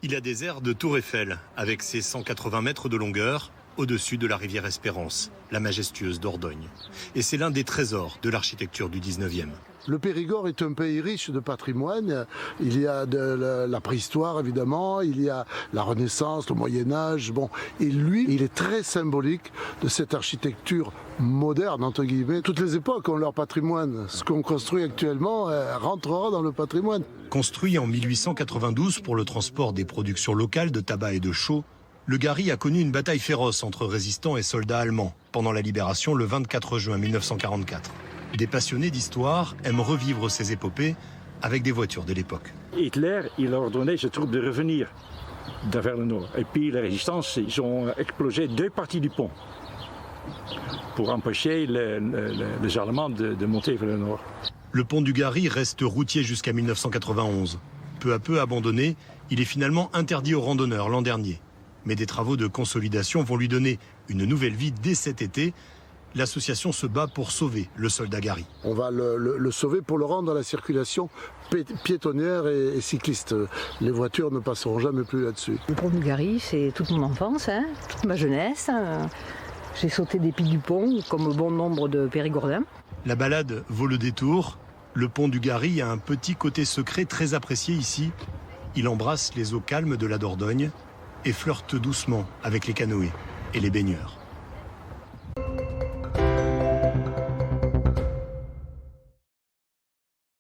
Il a des airs de Tour Eiffel, avec ses 180 mètres de longueur, au-dessus de la rivière Espérance, la majestueuse Dordogne. Et c'est l'un des trésors de l'architecture du 19e. Le Périgord est un pays riche de patrimoine. Il y a de la préhistoire, évidemment, il y a la Renaissance, le Moyen-Âge. Bon. Et lui, il est très symbolique de cette architecture moderne, entre guillemets. Toutes les époques ont leur patrimoine. Ce qu'on construit actuellement rentrera dans le patrimoine. Construit en 1892 pour le transport des productions locales de tabac et de chaux, le Gary a connu une bataille féroce entre résistants et soldats allemands pendant la libération le 24 juin 1944. Des passionnés d'histoire aiment revivre ces épopées avec des voitures de l'époque. Hitler, il a ordonné à ses troupes de revenir vers le nord. Et puis la résistance, ils ont explosé 2 parties du pont pour empêcher les Allemands de monter vers le nord. Le pont du Gary reste routier jusqu'à 1991. Peu à peu abandonné, il est finalement interdit aux randonneurs l'an dernier. Mais des travaux de consolidation vont lui donner une nouvelle vie dès cet été. L'association se bat pour sauver le soldat Gary. On va le sauver pour le rendre à la circulation piétonnière et cycliste. Les voitures ne passeront jamais plus là-dessus. Le pont du Gary, c'est toute mon enfance, toute ma jeunesse. J'ai sauté des pics du pont, comme bon nombre de Périgordins. La balade vaut le détour. Le pont du Gary a un petit côté secret très apprécié ici. Il embrasse les eaux calmes de la Dordogne et flirte doucement avec les canoës et les baigneurs.